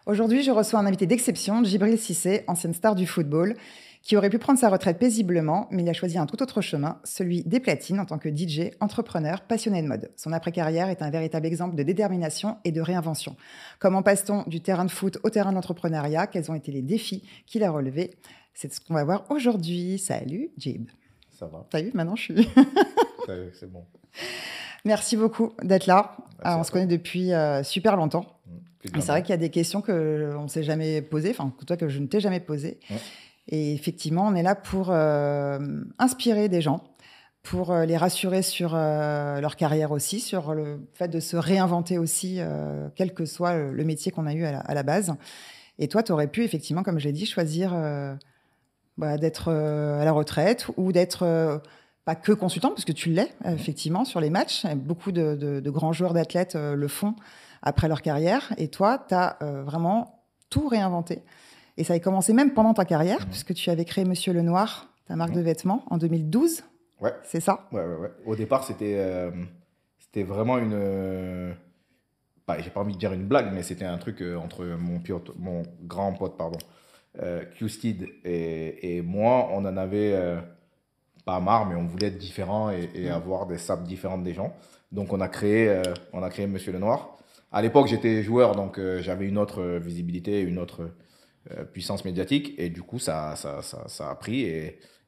Aujourd'hui, je reçois un invité d'exception, Djibril Cissé, ancienne star du football, qui aurait pu prendre sa retraite paisiblement, mais il a choisi un tout autre chemin, celui des platines en tant que DJ, entrepreneur, passionné de mode. Son après-carrière est un véritable exemple de détermination et de réinvention. Comment passe-t-on du terrain de foot au terrain de l'entrepreneuriat? Quels ont été les défis qu'il a relevés? C'est ce qu'on va voir aujourd'hui. Salut, Djib. Ça va. T'as vu, maintenant je suis... C'est bon. Merci beaucoup d'être là. Merci On se connaît depuis super longtemps. Mais c'est vrai qu'il y a des questions qu'on ne s'est jamais posées, enfin, toi, que je ne t'ai jamais posées. Et effectivement, on est là pour inspirer des gens, pour les rassurer sur leur carrière aussi, sur le fait de se réinventer aussi, quel que soit le métier qu'on a eu à la base. Et toi, tu aurais pu, effectivement, comme je l'ai dit, choisir d'être à la retraite ou d'être... pas que consultant, parce que tu l'es, effectivement, sur les matchs. Beaucoup de grands joueurs d'athlètes le font après leur carrière. Et toi, tu as vraiment tout réinventé. Et ça a commencé même pendant ta carrière, puisque tu avais créé Monsieur Lenoir, ta marque de vêtements, en 2012. Ouais. C'est ça? Ouais. Au départ, c'était vraiment une... j'ai pas envie de dire une blague, mais c'était un truc entre mon grand pote, Q-Steed et moi. On en avait... pas marre, mais on voulait être différents et avoir des sapes différentes des gens. Donc, on a créé Monsieur Lenoir. À l'époque, j'étais joueur, donc j'avais une autre visibilité, une autre puissance médiatique. Et du coup, ça a pris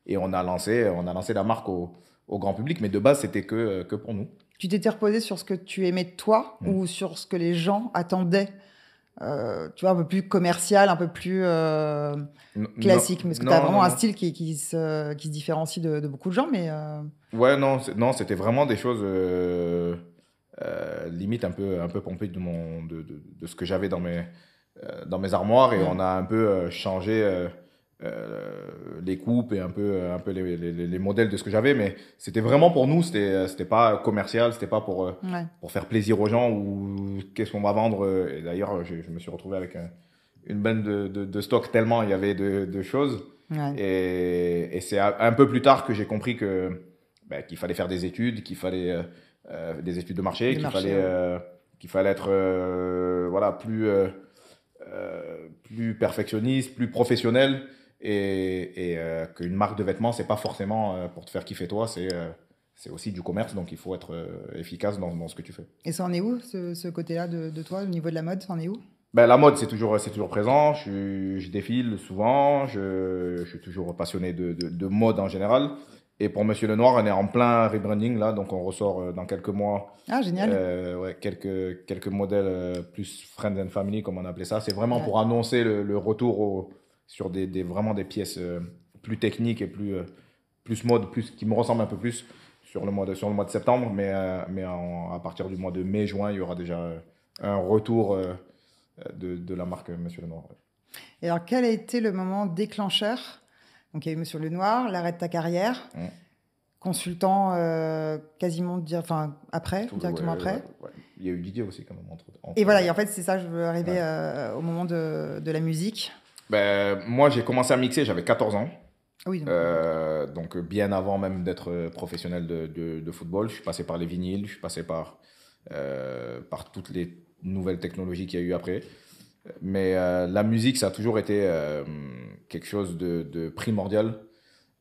et on a lancé la marque au grand public. Mais de base, c'était que pour nous. Tu t'étais reposé sur ce que tu aimais de toi ou sur ce que les gens attendaient tu vois, un peu plus commercial, un peu plus classique, parce que tu as vraiment un style qui se différencie de beaucoup de gens, mais... Ouais, non, c'était vraiment des choses limite un peu pompées de ce que j'avais dans mes armoires, et on a un peu changé les coupes et un peu les modèles de ce que j'avais, mais c'était vraiment pour nous, c'était pas commercial, c'était pas pour faire plaisir aux gens ou qu'est-ce qu'on va vendre. Et d'ailleurs, je me suis retrouvé avec une benne de stock tellement il y avait de choses. Et c'est un peu plus tard que j'ai compris qu'il fallait faire des études, qu'il fallait des études de marché, qu'il fallait être plus perfectionniste, plus professionnel. Et qu'une marque de vêtements, c'est pas forcément pour te faire kiffer toi, c'est aussi du commerce, donc il faut être efficace dans ce que tu fais. Et ça en est où, ce côté-là de toi, au niveau de la mode, ça en est où? La mode, c'est toujours présent. Je défile souvent, je suis toujours passionné de mode en général. Et pour Monsieur Lenoir, on est en plein rebranding là, donc on ressort dans quelques mois. Ah, génial. Quelques modèles plus friends and family, comme on appelait ça. C'est vraiment pour annoncer le retour sur vraiment des pièces plus techniques et plus mode, qui me ressemblent un peu plus sur le mois de septembre. Mais à partir du mois de mai, juin, il y aura déjà un retour de la marque Monsieur Lenoir. Et alors, quel a été le moment déclencheur? Donc, il y a eu Monsieur Lenoir, l'arrêt de ta carrière, consultant quasiment directement après. Ouais. Il y a eu Didier aussi quand même. Et voilà, et en fait, c'est ça, je veux arriver au moment de la musique. Moi, j'ai commencé à mixer, j'avais 14 ans. Oui, donc bien avant même d'être professionnel de football. Je suis passé par les vinyles, je suis passé par toutes les nouvelles technologies qu'il y a eu après. Mais la musique, ça a toujours été quelque chose de primordial,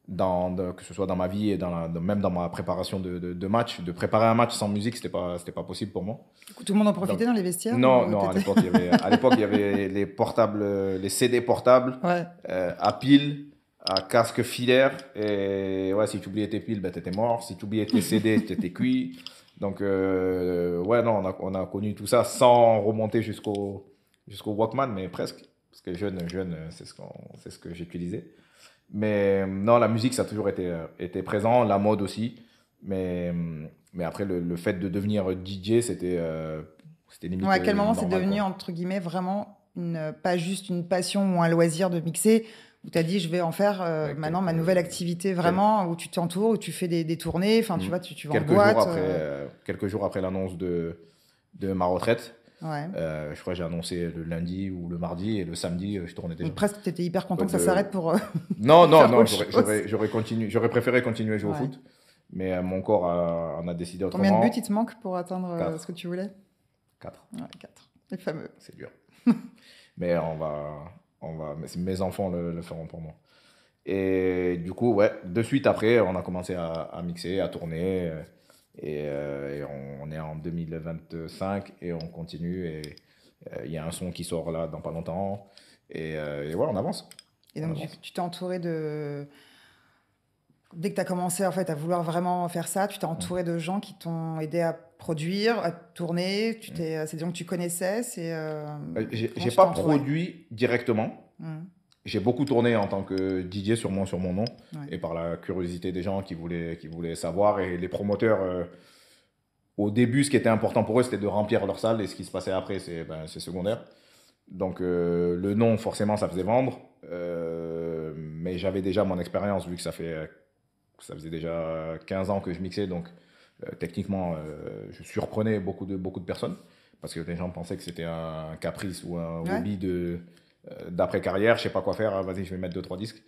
que ce soit dans ma vie et même dans ma préparation de match. De préparer un match sans musique, c'était pas possible pour moi. Du coup, tout le monde en profitait dans les vestiaires? Non, à l'époque, il y avait les portables, les CD portables, à pile, à casque filaire. Et si tu oubliais tes piles, t'étais mort. Si tu oubliais tes CD, t'étais cuit. Donc, on a connu tout ça sans remonter jusqu'au Walkman, mais presque. Parce que jeune, c'est ce que j'utilisais. Mais non, la musique, ça a toujours été présent, la mode aussi. Mais après, le fait de devenir DJ, c'était limite. À quel moment c'est devenu, entre guillemets, vraiment pas juste une passion ou un loisir de mixer, où tu as dit, je vais en faire maintenant ma nouvelle activité, vraiment, où tu t'entoures, où tu fais des tournées, enfin, tu vois, tu vas en boîte. Quelques jours après l'annonce de ma retraite. Je crois que j'ai annoncé le lundi ou le mardi, et le samedi, je tournais déjà. Donc presque, tu étais hyper content que ça s'arrête pour. Non, j'aurais préféré continuer à jouer au foot, mais mon corps en a décidé autrement. Combien de buts il te manque pour atteindre ce que tu voulais? 4. 4, les fameux. C'est dur. Mais mes enfants le feront pour moi. Et du coup, ouais, de suite après, on a commencé à mixer, à tourner. Et on est en 2025 et on continue. Et il y a un son qui sort là dans pas longtemps. Et voilà, on avance. Et donc, tu t'es entouré de... Dès que tu as commencé en fait, à vouloir vraiment faire ça, tu t'es entouré de gens qui t'ont aidé à produire, à tourner. C'est des gens que tu connaissais. J'ai pas produit directement. J'ai beaucoup tourné en tant que DJ sur mon nom et par la curiosité des gens qui voulaient savoir. Et les promoteurs, au début, ce qui était important pour eux, c'était de remplir leur salle. Et ce qui se passait après, c'est secondaire. Donc, le nom, forcément, ça faisait vendre. Mais j'avais déjà mon expérience, vu que ça faisait déjà 15 ans que je mixais. Donc, techniquement, je surprenais beaucoup de personnes. Parce que les gens pensaient que c'était un caprice ou un hobby d'après-carrière. Je ne sais pas quoi faire. Vas-y, je vais mettre 2-3 disques.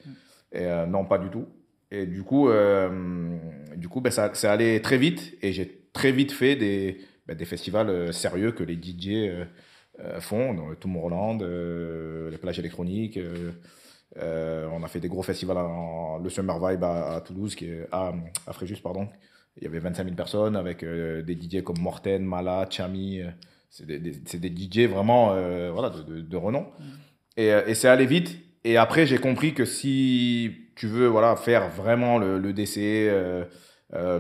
Et non, pas du tout. Et du coup, ben, ça allait très vite. Et j'ai très vite fait des festivals sérieux que les DJ font. Dans le Tomorrowland, les plages électroniques. On a fait des gros festivals, le Summer Vibe à Toulouse, à Fréjus, pardon. Il y avait 25 000 personnes avec des DJ comme Morten, Mala, Chami. C'est des DJ vraiment voilà, de renom. Et c'est allé vite. Et après, j'ai compris que si tu veux voilà, faire vraiment le DC,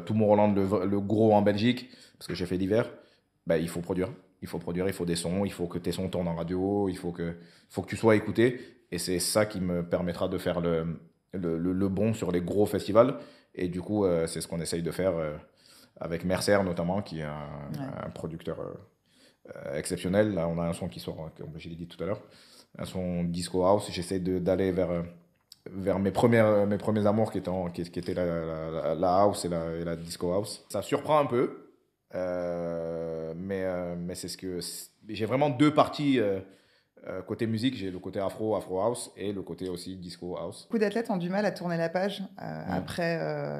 Tomorrowland, le gros en Belgique, parce que j'ai fait l'hiver, bah, il faut produire. Il faut produire, il faut des sons, il faut que tes sons tournent en radio, il faut que tu sois écouté. Et c'est ça qui me permettra de faire le bon sur les gros festivals. Et du coup, c'est ce qu'on essaye de faire avec Mercer notamment, qui est un producteur exceptionnel. Là, on a un son qui sort, comme je l'ai dit tout à l'heure, un son disco house. J'essaie d'aller vers mes premiers amours qui étaient la house et la disco house. Ça surprend un peu. Mais c'est j'ai vraiment deux parties côté musique. J'ai le côté afro house et le côté aussi disco house. Beaucoup d'athlètes ont du mal à tourner la page après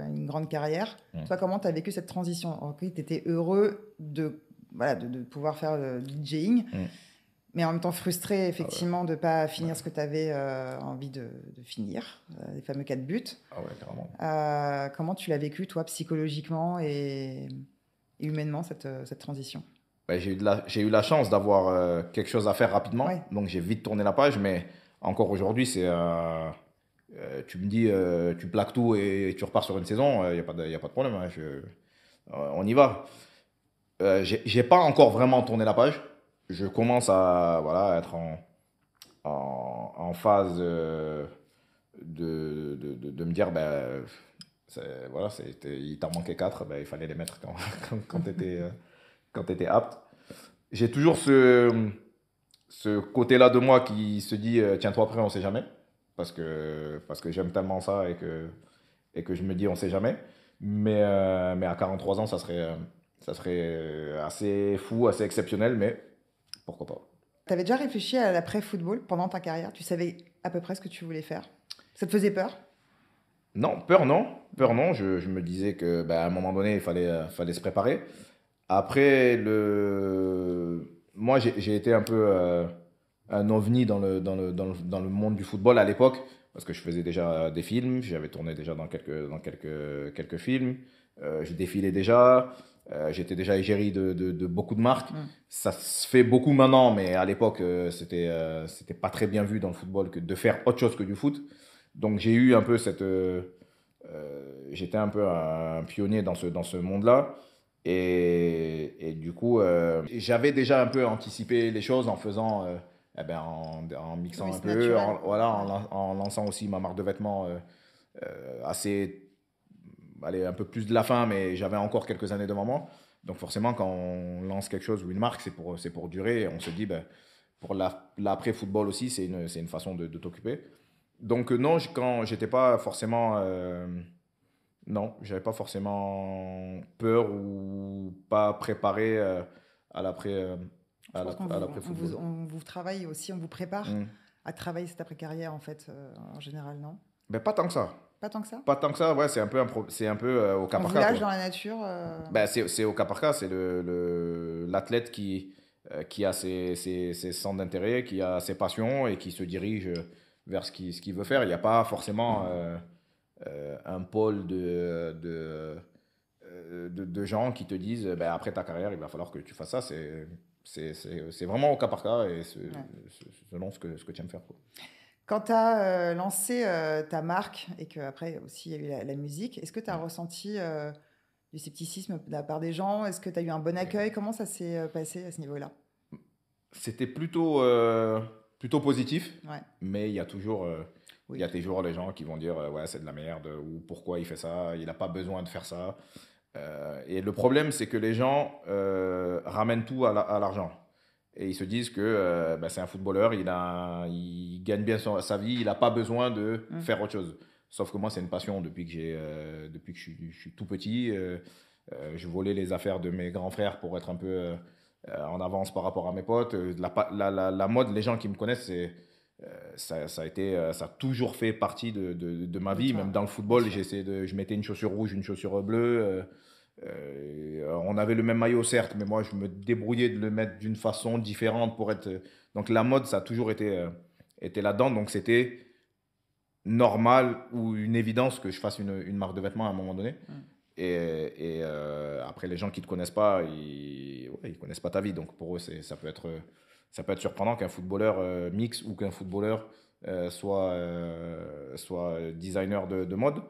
une grande carrière. Toi, comment tu as vécu cette transition? Tu étais heureux de pouvoir faire le DJing, mais en même temps frustré effectivement de ne pas finir ce que tu avais envie de finir, les fameux 4 buts. Ah ouais, carrément. Comment tu l'as vécu toi psychologiquement et humainement cette transition? J'ai eu la chance d'avoir quelque chose à faire rapidement, donc j'ai vite tourné la page, mais encore aujourd'hui, tu me dis, tu plaques tout et tu repars sur une saison, il n'y a pas de problème, hein, on y va. J'ai pas encore vraiment tourné la page, je commence à être en phase de me dire, ben, voilà, il t'en manquait 4, ben, il fallait les mettre quand tu étais apte. J'ai toujours ce côté-là de moi qui se dit tiens-toi prêt, on ne sait jamais. Parce que j'aime tellement ça et que je me dis on ne sait jamais. Mais à 43 ans, ça serait assez fou, assez exceptionnel, mais pourquoi pas. Tu avais déjà réfléchi à l'après-football pendant ta carrière? Tu savais à peu près ce que tu voulais faire? Ça te faisait peur? Non, peur non. Peur non. Je me disais que à un moment donné, il fallait se préparer. Après, moi, j'ai été un peu un ovni dans le monde du football à l'époque, parce que je faisais déjà des films, j'avais tourné déjà dans quelques films, je défilais déjà, j'étais déjà égérie de beaucoup de marques. Ça se fait beaucoup maintenant, mais à l'époque, c'était pas très bien vu dans le football que de faire autre chose que du foot. Donc j'ai eu un peu j'étais un peu un pionnier dans ce monde-là. Et du coup, j'avais déjà un peu anticipé les choses en faisant, en mixant un peu, en lançant aussi ma marque de vêtements un peu plus de la fin, mais j'avais encore quelques années devant moi. Donc forcément, quand on lance quelque chose ou une marque, c'est pour durer. Et on se dit, pour l'après-football aussi, c'est une façon de t'occuper. Donc non, quand j'étais pas forcément... non, j'avais pas forcément peur ou pas préparé à l'après football. On vous travaille aussi, on vous prépare à travailler cette après-carrière en fait, en général, non? Pas tant que ça. Pas tant que ça? Pas tant que ça, ouais, c'est un peu au cas par cas. Dans la nature C'est au cas par cas, c'est l'athlète qui qui a ses centres d'intérêt, qui a ses passions et qui se dirige vers ce qu'il veut faire. Il n'y a pas forcément un pôle de gens qui te disent ben, après ta carrière, il va falloir que tu fasses ça. C'est vraiment au cas par cas et selon ce que tu aimes faire, quoi. Quand tu as lancé ta marque et qu'après aussi il y a eu la musique, est-ce que tu as ressenti du scepticisme de la part des gens? Est-ce que tu as eu un bon accueil? Comment ça s'est passé à ce niveau-là? C'était plutôt positif, Ouais. mais il y a toujours, Oui. il y a toujours les gens qui vont dire ouais, c'est de la merde ou pourquoi il fait ça, il n'a pas besoin de faire ça. Et le problème, c'est que les gens ramènent tout à l'argent. Et ils se disent que ben, c'est un footballeur, il gagne bien sa vie, il n'a pas besoin de faire autre chose. Sauf que moi, c'est une passion depuis que je suis tout petit. Je volais les affaires de mes grands frères pour être un peu en avance par rapport à mes potes. La mode, les gens qui me connaissent, ça a toujours fait partie de ma vie. Même dans le football, je mettais une chaussure rouge, une chaussure bleue. On avait le même maillot, certes, mais moi, je me débrouillais de le mettre d'une façon différente pour être. Donc, la mode, ça a toujours été là-dedans. Donc, c'était normal ou une évidence que je fasse une marque de vêtements à un moment donné. Et après, les gens qui ne te connaissent pas, ils connaissent pas ta vie. Donc, pour eux, ça peut être surprenant qu'un footballeur mix ou qu'un footballeur soit designer de mode.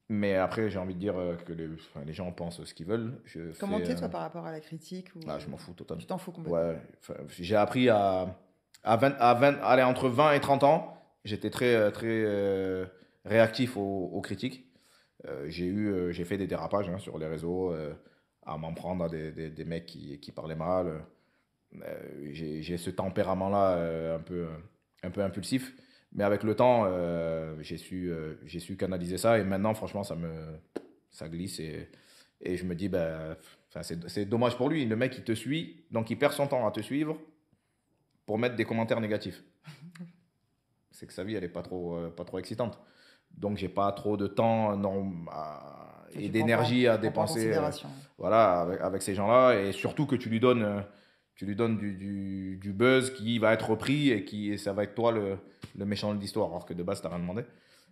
Mais après, j'ai envie de dire que les gens pensent ce qu'ils veulent. Comment t'es, toi, par rapport à la critique ou... Je m'en fous totalement. Tu t'en fous complètement? Ouais, j'ai appris à 20, allez, entre 20 et 30 ans, j'étais très réactif aux critiques. J'ai fait des dérapages sur les réseaux, à m'en prendre à des mecs qui parlaient mal. J'ai ce tempérament-là un peu impulsif. Mais avec le temps, j'ai su canaliser ça. Et maintenant, franchement, ça glisse. Et je me dis, ben, c'est dommage pour lui. Le mec, il te suit. Donc, il perd son temps à te suivre pour mettre des commentaires négatifs. C'est que sa vie, elle n'est pas trop excitante. Donc, j'ai pas trop de temps et d'énergie à dépenser voilà, avec ces gens-là. Et surtout que tu lui donnes du buzz qui va être repris et ça va être toi le méchant de l'histoire, alors que de base, tu n'as rien demandé.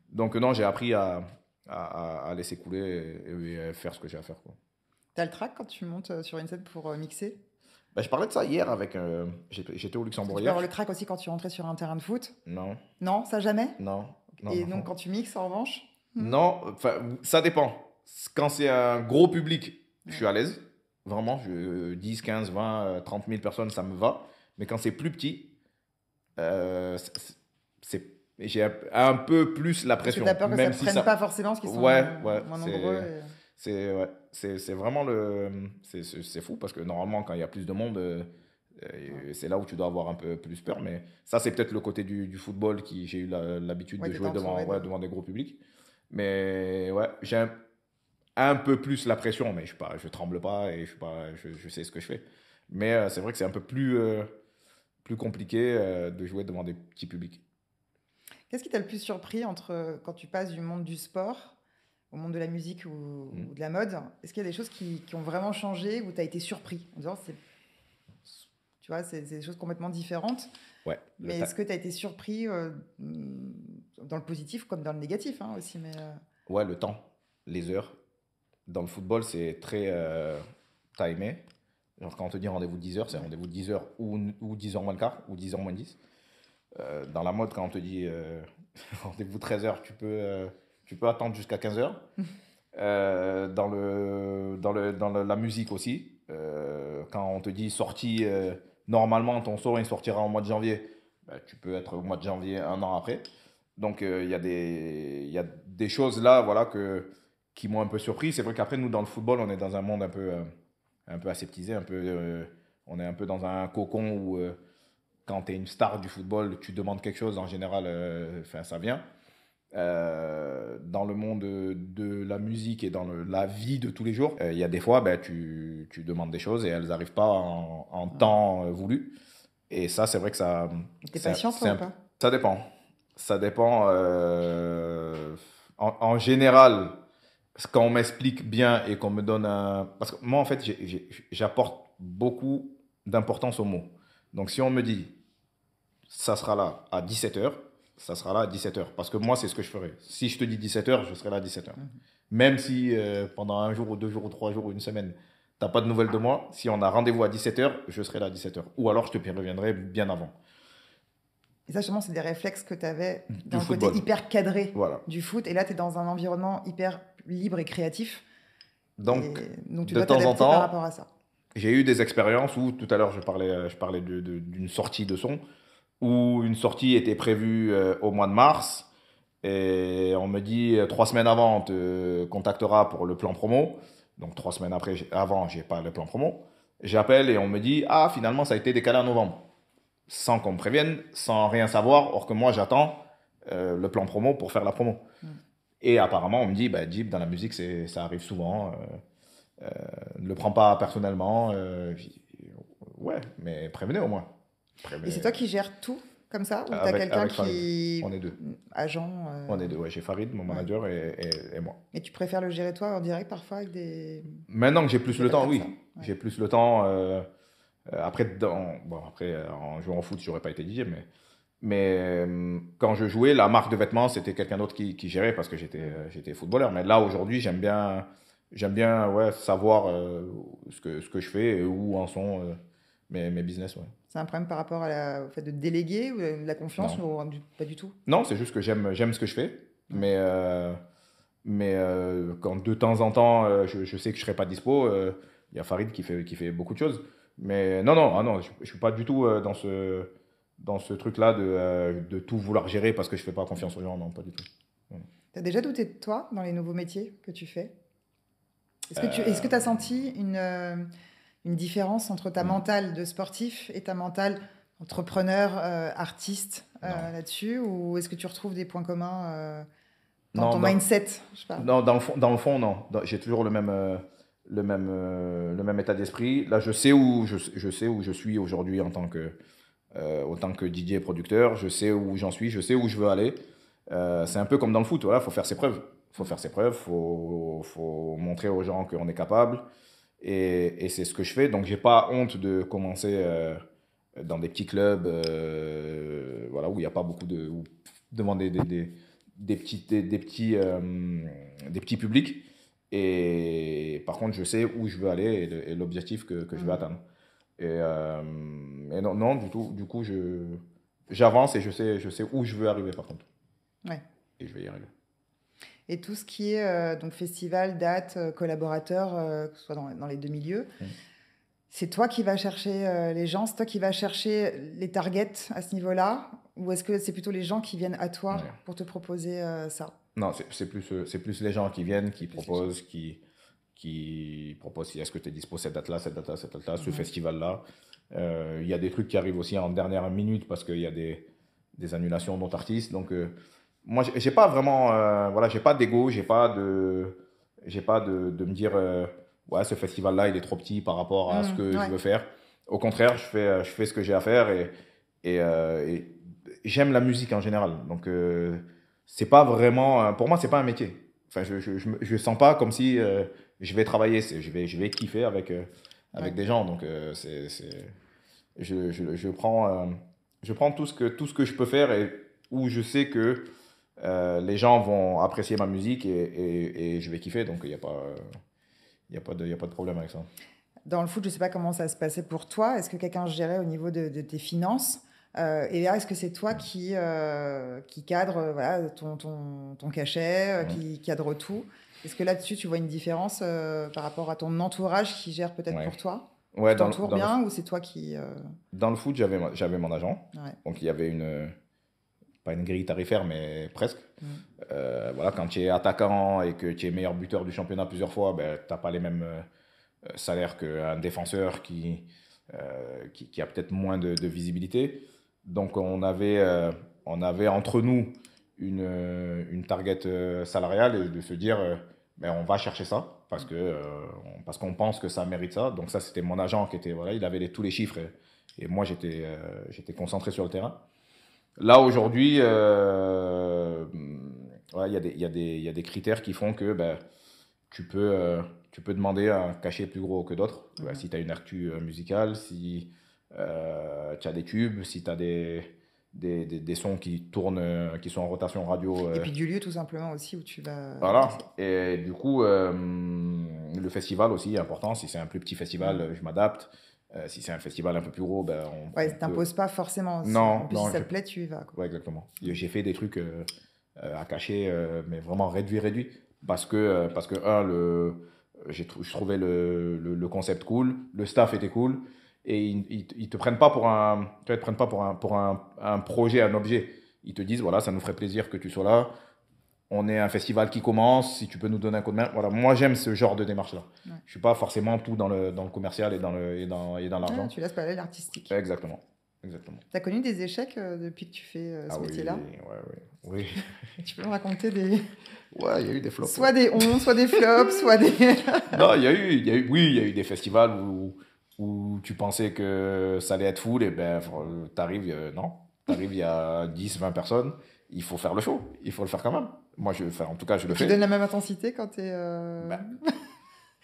Donc, non, j'ai appris à laisser couler et faire ce que j'ai à faire, quoi. Tu as le trac quand tu montes sur une scène pour mixer? Ben, je parlais de ça hier avec. J'étais au Luxembourg hier. Tu peux avoir le trac aussi quand tu rentrais sur un terrain de foot? Non. Non, ça jamais? Non. Et donc, quand tu mixes, en revanche? Non, ça dépend. Quand c'est un gros public, je suis à l'aise. Vraiment, 10, 15, 20, 30 000 personnes, ça me va. Mais quand c'est plus petit, j'ai un peu plus la pression. Parce que t'as peur que même ça ne prenne pas forcément, parce qu'ils sont moins nombreux. C'est vraiment c'est fou, parce que normalement, quand il y a plus de monde, c'est là où tu dois avoir un peu plus peur. Mais ça, c'est peut-être le côté du football j'ai eu l'habitude de jouer devant des gros publics. Mais ouais, j'ai un peu plus la pression, mais je tremble pas et je sais ce que je fais. Mais c'est vrai que c'est un peu plus compliqué de jouer devant des petits publics. Qu'est-ce qui t'a le plus surpris quand tu passes du monde du sport au monde de la musique ou de la mode? Est-ce qu'il y a des choses qui ont vraiment changé, où tu as été surpris en disant tu vois, c'est des choses complètement différentes? Ouais. Mais est-ce que tu as été surpris dans le positif comme dans le négatif aussi, Ouais, le temps, les heures. Dans le football, c'est très timé. Genre, quand on te dit rendez-vous 10 heures, c'est rendez-vous 10 heures ou 10 heures moins le quart ou 10 heures moins 10. Dans la mode, quand on te dit rendez-vous 13 heures, tu peux attendre jusqu'à 15 heures. Dans la musique aussi, quand on te dit sortie, normalement ton son il sortira au mois de janvier, tu peux être au mois de janvier un an après. Donc il y a des choses là, voilà, qui m'ont un peu surpris. C'est vrai qu'après, nous, dans le football, on est dans un monde un peu aseptisé, on est un peu dans un cocon où quand tu es une star du football, tu demandes quelque chose, en général, ça vient. Dans le monde de la musique et dans la vie de tous les jours, il y a des fois, tu demandes des choses et elles n'arrivent pas en temps voulu. Et ça, c'est vrai que ça... T'es patient, toi, ou pas? Ça dépend. Ça dépend. En général, quand on m'explique bien et qu'on me donne un... Parce que moi, en fait, j'apporte beaucoup d'importance au mot. Donc, si on me dit, ça sera là à 17h, ça sera là à 17h. Parce que moi, c'est ce que je ferai. Si je te dis 17h, je serai là à 17h. Même si pendant un jour ou 2 jours ou 3 jours ou une semaine, tu n'as pas de nouvelles de moi, si on a rendez-vous à 17h, je serai là à 17h. Ou alors, je te reviendrai bien avant. Et ça, justement, c'est des réflexes que tu avais dans le football. côté hyper cadré Voilà. du foot. Et là, tu es dans un environnement hyper libre et créatif. Donc tu de dois temps en t'adapter temps, par rapport à ça. J'ai eu des expériences où, tout à l'heure, je parlais d'une sortie de son, où une sortie était prévue au mois de mars, et on me dit 3 semaines avant, on te contactera pour le plan promo. Donc 3 semaines avant, j'ai pas le plan promo. J'appelle et on me dit, ah, finalement, ça a été décalé à novembre. Sans qu'on me prévienne, sans rien savoir, or que moi, j'attends le plan promo pour faire la promo. Et apparemment, on me dit, bah, Djib, dans la musique, ça arrive souvent. Ne le prends pas personnellement. Ouais, mais prévenez au moins. Et c'est toi qui gères tout comme ça, ou tu as quelqu'un qui... On est deux. Agent On est deux, ouais. J'ai Farid, mon manager, et moi. Et tu préfères le gérer toi en direct parfois avec des... Maintenant que j'ai plus le temps, oui. Ouais. J'ai plus le temps. Après, en jouant au foot, j'aurais pas été DJ, mais quand je jouais, la marque de vêtements, c'était quelqu'un d'autre qui gérait parce que j'étais footballeur. Mais là, aujourd'hui, j'aime bien savoir ce que je fais et où en sont mes business. Ouais. C'est un problème par rapport au fait de déléguer ou de la confiance ou pas du tout? Non, c'est juste que j'aime ce que je fais. Mais quand de temps en temps, je sais que je ne serai pas dispo, il y a Farid qui fait beaucoup de choses. Mais non, je ne suis pas du tout dans ce truc-là de tout vouloir gérer parce que je ne fais pas confiance aux gens. Non, pas du tout. Tu as déjà douté de toi dans les nouveaux métiers que tu fais? Est-ce que tu as senti une différence entre ta mentale de sportif et ta mentale entrepreneur, artiste là-dessus? Ou est-ce que tu retrouves des points communs dans ton mindset? Je sais pas. Non, dans le fond, non. J'ai toujours le même état d'esprit. Là, je sais où je suis aujourd'hui en tant que DJ et producteur. Je sais où j'en suis, je sais où je veux aller. C'est un peu comme dans le foot, voilà, faut faire ses preuves. Faut montrer aux gens qu'on est capable. Et c'est ce que je fais. Donc, j'ai pas honte de commencer dans des petits clubs voilà, où il n'y a pas beaucoup de... Où, devant des petits publics. Et par contre, je sais où je veux aller et l'objectif que je veux atteindre. Et non, du coup, j'avance et je sais où je veux arriver par contre. Ouais. Et je vais y arriver. Et tout ce qui est donc festival, date, collaborateur, que ce soit dans les deux milieux, c'est toi qui vas chercher les gens, c'est toi qui vas chercher les targets à ce niveau-là? Ou est-ce que c'est plutôt les gens qui viennent à toi pour te proposer ça? Non, c'est plus les gens qui viennent, qui proposent, qui proposent si est-ce que tu es dispo cette date-là, ce festival-là. Il y a des trucs qui arrivent aussi en dernière minute parce qu'il y a des annulations d'autres artistes. Donc, moi, j'ai pas vraiment, j'ai pas d'ego, j'ai pas de me dire, ouais, ce festival-là, il est trop petit par rapport à ce que je veux faire. Au contraire, je fais ce que j'ai à faire et j'aime la musique en général. Donc, c'est pas vraiment, pour moi, c'est pas un métier. Enfin, je sens pas comme si je vais travailler, je vais kiffer avec des gens. Donc, je prends tout ce que je peux faire et où je sais que les gens vont apprécier ma musique et je vais kiffer. Donc, il n'y a pas de problème avec ça. Dans le foot, je ne sais pas comment ça se passait pour toi. Est-ce que quelqu'un gérait au niveau de tes finances? Et là, est-ce que c'est toi qui cadre voilà, ton cachet, qui cadre tout? Est-ce que là-dessus, tu vois une différence par rapport à ton entourage qui gère peut-être pour toi? Ouais, tu t'entoures bien ou c'est toi qui... Dans le foot, j'avais mon agent. Donc, il y avait pas une grille tarifaire, mais presque. Voilà, quand tu es attaquant et que tu es meilleur buteur du championnat plusieurs fois, ben, tu n'as pas les mêmes salaires qu'un défenseur qui a peut-être moins de visibilité. Donc, on avait entre nous une target salariale et de se dire, ben, on va chercher ça parce qu'on pense que ça mérite ça. Donc, ça, c'était mon agent qui était, voilà, il avait tous les chiffres et moi, j'étais concentré sur le terrain. Là, aujourd'hui, il y a des critères qui font que ben, tu peux tu peux demander un cachet plus gros que d'autres. Si tu as une actu musicale, si tu as des tubes, si tu as des sons qui tournent, qui sont en rotation radio. Et puis du lieu tout simplement aussi où tu vas. Voilà. Et du coup, le festival aussi est important. Si c'est un plus petit festival, je m'adapte. Si c'est un festival un peu plus gros, ben, ouais, t'imposes pas forcément. Non, en plus, non, si ça te plaît, tu y vas. Quoi. Ouais, exactement. J'ai fait des trucs à cacher, mais vraiment réduit. Parce que je trouvais le concept cool, le staff était cool, et ils te prennent pas pour ils te prennent pas pour un projet, un objet. Ils te disent, voilà, ça nous ferait plaisir que tu sois là. On est un festival qui commence, si tu peux nous donner un coup de main. Voilà, moi j'aime ce genre de démarche-là. Ouais. Je suis pas forcément tout dans le commercial et dans l'argent. Tu laisses parler l'artistique. Exactement. Exactement. Tu as connu des échecs depuis que tu fais ce métier-là? Oui. Tu peux me raconter des... Ouais, il y a eu des flops. Soit des ondes, soit des flops, soit des... Non, il y a eu des festivals où tu pensais que ça allait être full et ben t'arrives, il y a 10, 20 personnes, il faut faire le show, il faut le faire quand même. Moi, en tout cas, je le fais. Tu donnes la même intensité quand tu es...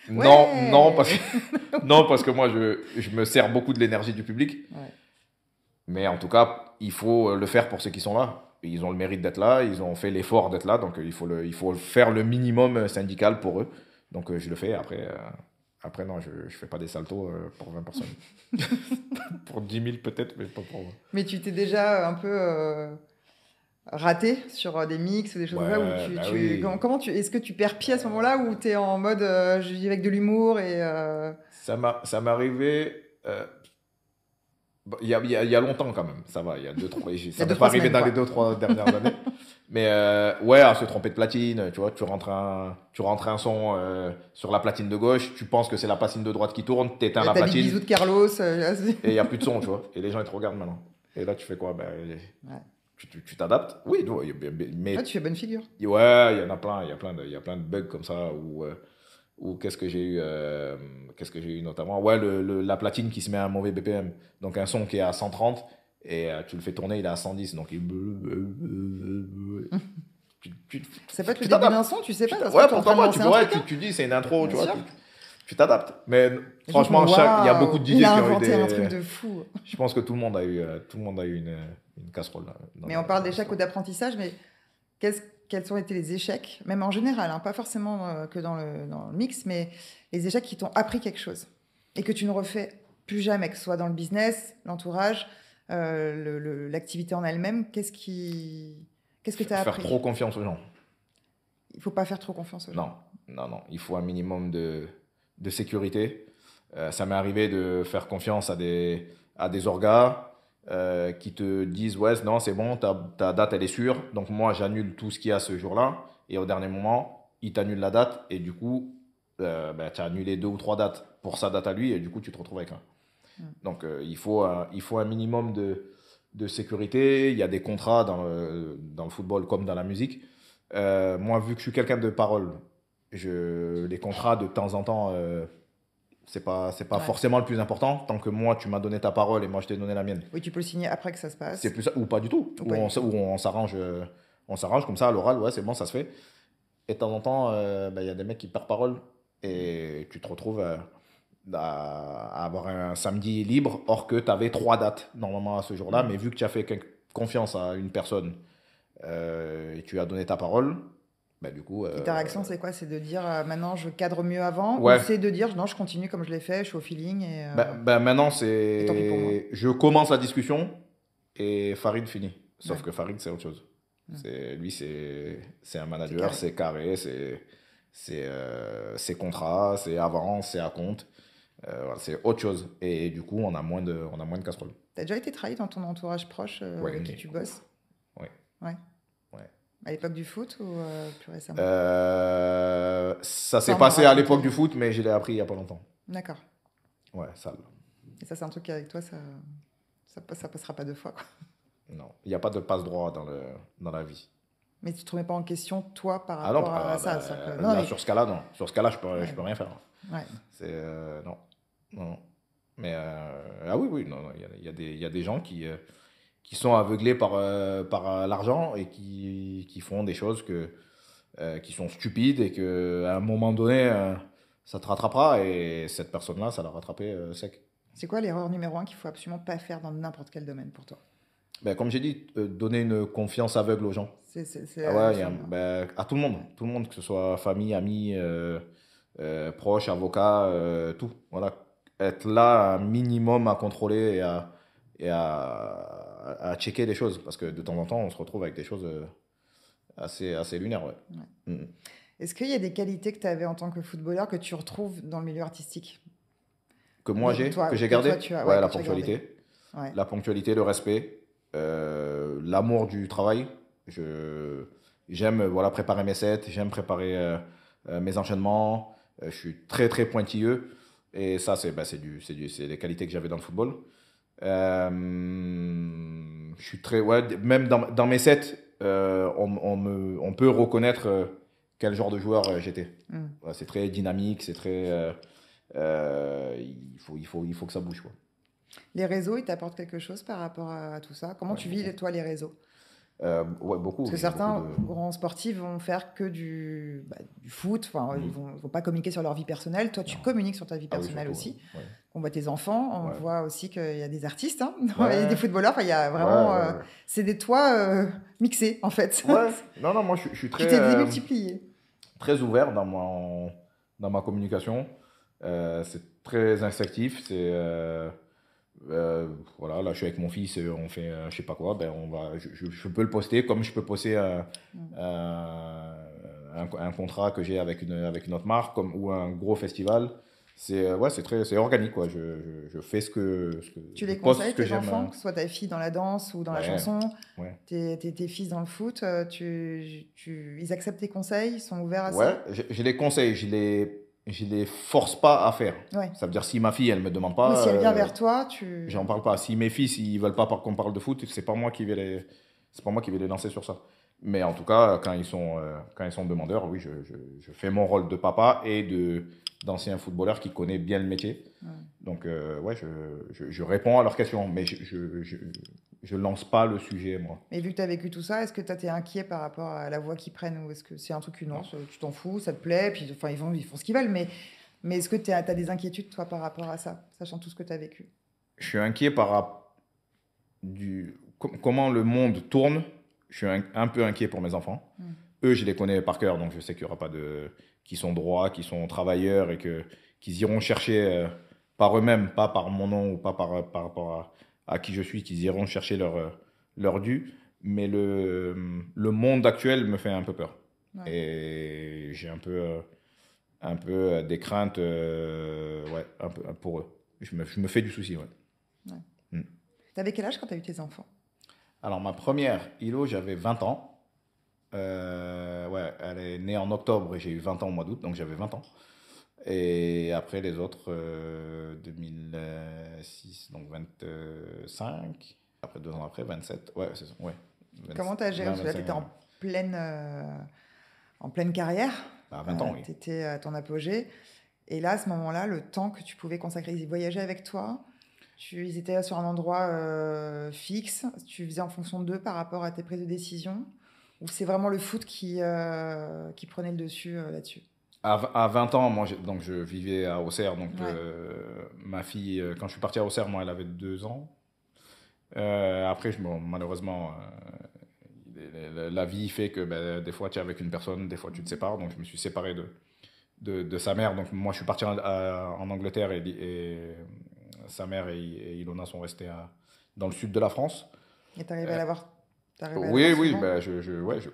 Non, parce que moi, je me sers beaucoup de l'énergie du public. Ouais. Mais en tout cas, il faut le faire pour ceux qui sont là. Ils ont le mérite d'être là, ils ont fait l'effort d'être là, donc il faut faire le minimum syndical pour eux. Donc je le fais. Après non, je ne fais pas des saltos pour 20 personnes. Pour 10 000 peut-être, mais pas pour moi. Mais tu t'es déjà un peu raté sur des mix ou des choses comme ça où oui. Est-ce que tu perds pied à ce moment-là ou tu es en mode je vis avec de l'humour et Ça m'est arrivé il y a longtemps quand même, ça va, il y a 2-3 ça m'est pas arrivé dans les 2-3 dernières années. Mais à se tromper de platine, tu vois, tu rentres un son sur la platine de gauche, tu penses que c'est la platine de droite qui tourne, t'éteins la platine. T'as des bisous de Carlos. Et il n'y a plus de son, tu vois. Et les gens, ils te regardent maintenant. Et là, tu fais quoi? Tu t'adaptes. Oui, mais... tu fais bonne figure. Ouais, il y en a plein, il y a plein de bugs comme ça ou qu'est-ce que j'ai eu notamment? Ouais, la platine qui se met à un mauvais BPM. Donc un son qui est à 130 et tu le fais tourner, il est à 110. Donc il... Ça peut être le début d'un son, tu sais pas. Ouais, pourquoi pas? Tu dis c'est une intro, tu vois. Tu t'adaptes. Mais franchement, il y a beaucoup de DJ qui ont eu un truc de fou. Je pense que tout le monde a eu une casserole. Mais on parle d'échecs ou d'apprentissage, mais quels ont été les échecs, même en général, pas forcément que dans le mix, mais les échecs qui t'ont appris quelque chose et que tu ne refais plus jamais, que ce soit dans le business, l'entourage, l'activité en elle-même. Qu'est-ce que tu as appris? Faire trop confiance aux gens. Il ne faut pas faire trop confiance aux gens. Non. Il faut un minimum de sécurité. Ça m'est arrivé de faire confiance à des orgas qui te disent ouais non c'est bon, ta date elle est sûre, donc moi j'annule tout ce qu'il y a ce jour-là, et au dernier moment ils t'annulent la date et du coup tu as annulé 2 ou 3 dates pour sa date à lui et du coup tu te retrouves avec un. Donc il faut un minimum de sécurité. Il y a des contrats dans le football comme dans la musique. Moi vu que je suis quelqu'un de parole, les contrats de temps en temps c'est pas forcément le plus important, tant que moi tu m'as donné ta parole et moi je t'ai donné la mienne. Oui, tu peux le signer après que ça se passe. C'est plus ça, ou pas du tout. Ou on s'arrange comme ça à l'oral, ouais c'est bon, ça se fait. Et de temps en temps, y a des mecs qui perdent parole et tu te retrouves à avoir un samedi libre, or que tu avais 3 dates normalement à ce jour-là, mais vu que tu as fait confiance à une personne et tu as donné ta parole, du coup, et ta réaction, c'est quoi? C'est de dire maintenant je cadre mieux avant, ouais. Ou c'est de dire non, je continue comme je l'ai fait, je suis au feeling et, maintenant, c'est je commence la discussion et Farid finit. Sauf que Farid, c'est autre chose. Lui, c'est un manager, c'est carré, c'est contrat, c'est avance, c'est à compte. C'est autre chose. Et du coup, on a moins de casseroles. Tu as déjà été trahi dans ton entourage proche avec qui tu bosses? Oui. Ouais. À l'époque du foot ou plus récemment? Ça s'est passé à l'époque du foot, mais je l'ai appris il n'y a pas longtemps. D'accord. Ouais, sale. Et ça, c'est un truc qui, avec toi, ça passera pas 2 fois, quoi. Non, il n'y a pas de passe-droit dans la vie. Mais tu ne te remets pas en question, toi, par rapport à ça? Sur ce cas-là, non. Sur ce cas-là, je peux rien faire. Ouais. C'est... Non. Mais oui, non, il y a des gens qui sont aveuglés par l'argent et qui font des choses qui sont stupides et qu'à un moment donné, ça te rattrapera. Et cette personne-là, ça l'a rattrapé sec. C'est quoi l'erreur numéro 1 qu'il faut absolument pas faire dans n'importe quel domaine pour toi? Ben, comme j'ai dit, donner une confiance aveugle aux gens. Ah ouais, à tout le monde, que ce soit famille, amis, proches, avocats, tout. Voilà. Être là un minimum à contrôler à checker les choses. Parce que de temps en temps, on se retrouve avec des choses assez lunaires. Ouais. Ouais. Est-ce qu'il y a des qualités que tu avais en tant que footballeur que tu retrouves dans le milieu artistique? Que moi que j'ai gardé? Ouais, la ponctualité. Ouais. La ponctualité, le respect, l'amour du travail. J'aime voilà, préparer mes sets, j'aime préparer mes enchaînements. Je suis très très pointilleux. Et ça, c'est des qualités que j'avais dans le football. Je suis très. Ouais, même dans mes sets, on peut reconnaître quel genre de joueur j'étais. Ouais, c'est très dynamique, c'est très. Il faut que ça bouge, quoi. Les réseaux, ils t'apportent quelque chose par rapport à tout ça? Comment tu vis, toi, les réseaux? Ouais, beaucoup. Parce que certains grands sportifs vont faire que du foot, enfin, ils vont pas communiquer sur leur vie personnelle. Toi, tu communiques sur ta vie personnelle aussi. Ouais. On voit tes enfants, on voit aussi qu'il y a des artistes, hein, il y a des footballeurs, enfin, il y a vraiment... c'est des toits mixés, en fait. Ouais. Non, moi, je suis très... Tu t'es démultiplié. Très ouvert dans ma communication. C'est très instinctif, c'est... voilà, là je suis avec mon fils, on fait je sais pas quoi, ben je peux le poster comme je peux poster un contrat que j'ai avec une autre marque ou un gros festival. C'est organique, quoi. Je fais ce que tu les conseilles, tes enfants, que ce soit ta fille dans la danse ou dans la chanson, tes fils dans le foot, ils acceptent tes conseils, ils sont ouverts à ça? Ouais, je les conseille, je les force pas à faire. Ouais. Ça veut dire si ma fille elle me demande pas. Oui, si elle vient vers toi, j'en parle pas. Si mes fils ils veulent pas qu'on parle de foot, c'est pas moi qui vais les lancer sur ça. Mais en tout cas, quand ils sont demandeurs, oui, je fais mon rôle de papa et d'ancien footballeur qui connaît bien le métier. Donc ouais, je réponds à leurs questions, mais je lance pas le sujet, moi. Mais vu que tu as vécu tout ça, est-ce que tu été inquiet par rapport à la voie qu'ils prennent, ou est-ce que c'est un truc non, tu t'en fous, ça te plaît, puis enfin ils font ce qu'ils veulent, mais est-ce que tu as des inquiétudes, toi, par rapport à ça, sachant tout ce que tu as vécu? Je suis inquiet comment le monde tourne. Je suis un peu inquiet pour mes enfants. Eux, je les connais par cœur, donc je sais qu'il n'y aura pas qui sont droits, qui sont travailleurs et qu'ils iront chercher par eux-mêmes, pas par mon nom ou pas par rapport à qui je suis, qu'ils iront chercher leur dû. Mais le monde actuel me fait un peu peur. Ouais. Et j'ai un peu des craintes un peu pour eux. Je me fais du souci. Ouais. T'avais quel âge quand tu as eu tes enfants? Alors, ma première, Hilo, j'avais 20 ans. Elle est née en octobre et j'ai eu 20 ans au mois d'août, donc j'avais 20 ans. Et après, les autres, 2006, donc 25. Après, 2 ans après, 27. Ouais, c'est ça. Ouais, 27, comment tu as géré? Parce que là, tu étais en pleine carrière. À 20 ans, oui. Tu étais à ton apogée. Et là, à ce moment-là, le temps que tu pouvais consacrer, ils voyageaient avec toi? Ils étaient sur un endroit fixe? Tu faisais en fonction d'eux par rapport à tes prises de décision? Ou c'est vraiment le foot qui prenait le dessus là-dessus? À 20 ans, moi, je vivais à Auxerre. Donc, ma fille, quand je suis parti à Auxerre, moi, elle avait 2 ans. Après, malheureusement, la vie fait que des fois, tu es avec une personne, des fois, tu te sépares. Donc, je me suis séparé de sa mère. Donc, moi, je suis parti en Angleterre et sa mère et Ilona sont restés dans le sud de la France. Et tu arrivais à la voir? Oui.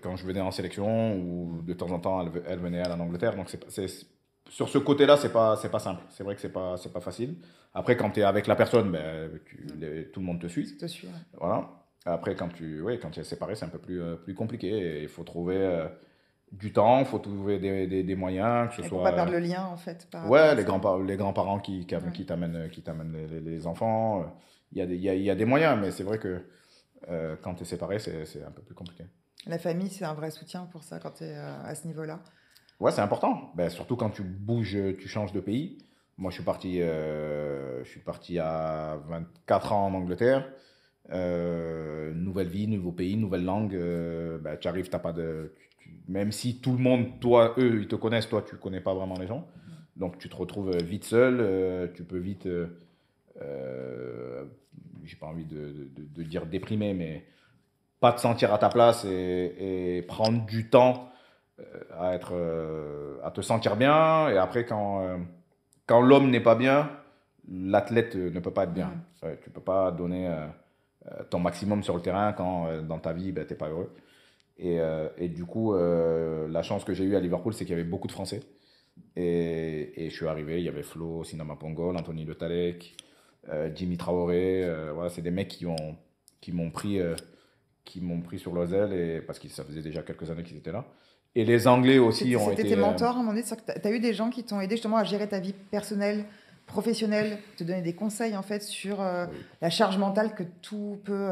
Quand je venais en sélection ou de temps en temps, elle venait en Angleterre. Donc, sur ce côté-là, c'est pas simple. C'est vrai que c'est pas facile. Après, quand tu es avec la personne, tout le monde te suit. Te suit, ouais. Voilà. Après, quand tu es séparé, c'est un peu plus compliqué. Il faut trouver du temps, il faut trouver des moyens. Que ce soit, pas perdre le lien, en fait. Les grands-parents qui t'amènent les enfants. Il y a des moyens, mais c'est vrai que quand tu es séparé, c'est un peu plus compliqué. La famille, c'est un vrai soutien pour ça quand tu es à ce niveau-là? Ouais, c'est important. Surtout quand tu bouges, tu changes de pays. Moi, je suis parti à 24 ans en Angleterre. Nouvelle vie, nouveau pays, nouvelle langue. Tu arrives, t'as pas même si tout le monde, eux, ils te connaissent, toi, tu connais pas vraiment les gens. Donc, tu te retrouves vite seul, tu peux vite, j'ai pas envie de dire déprimé, mais pas te sentir à ta place et prendre du temps à te sentir bien. Et après, quand l'homme n'est pas bien, l'athlète ne peut pas être bien. Ouais, tu peux pas donner ton maximum sur le terrain quand dans ta vie, ben, tu n'es pas heureux. Et du coup, la chance que j'ai eue à Liverpool, c'est qu'il y avait beaucoup de Français. Et je suis arrivé, il y avait Flo, Sinama Pongol, Anthony Le Tallec, Jimmy Traoré. Voilà, c'est des mecs qui m'ont pris, sur leurs ailes parce que ça faisait déjà quelques années qu'ils étaient là. Et les Anglais aussi ont été... C'était tes mentors à un moment donné. Tu as eu des gens qui t'ont aidé justement à gérer ta vie personnelle, professionnelle, te donner des conseils en fait sur la charge mentale que tout peut...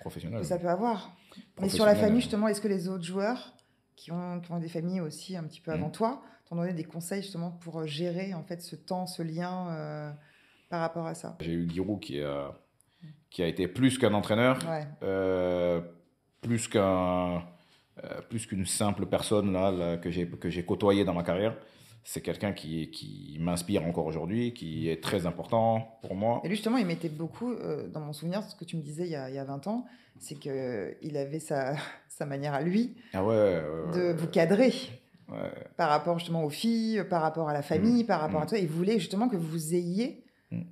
Professionnel. Que ça peut avoir. Mais sur la famille, justement, est-ce que les autres joueurs qui ont des familles aussi un petit peu avant toi t'ont donné des conseils justement pour gérer en fait ce temps, ce lien par rapport à ça? J'ai eu Giroud qui a été plus qu'un entraîneur, plus qu'une simple personne là, que j'ai côtoyé dans ma carrière. C'est quelqu'un qui m'inspire encore aujourd'hui, qui est très important pour moi. Et lui, justement, il m'était beaucoup, dans mon souvenir, ce que tu me disais il y a 20 ans, c'est qu'il avait sa manière à lui de vous cadrer par rapport justement aux filles, par rapport à la famille, par rapport à toi. Il voulait justement que vous ayez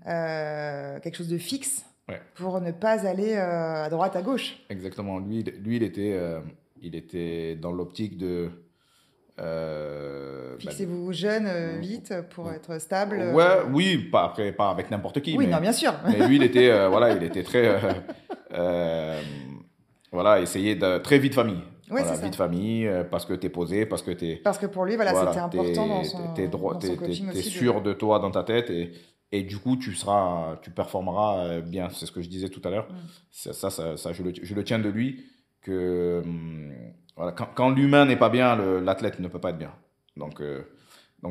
quelque chose de fixe pour ne pas aller à droite, à gauche. Exactement. Lui il était dans l'optique de... Fixez-vous jeune, vite, pour être stable. Oui, pas avec n'importe qui. Oui, non, bien sûr. Mais lui, il était très... essayer de... Très vie de famille. Oui, c'est vie de famille, parce que tu es posé, parce que tu es... Parce que pour lui, c'était important dans son coaching aussi. Tu es sûr de toi dans ta tête et du coup, tu performeras bien. C'est ce que je disais tout à l'heure. Ça, je le tiens de lui que... Voilà, quand l'humain n'est pas bien, l'athlète ne peut pas être bien. Donc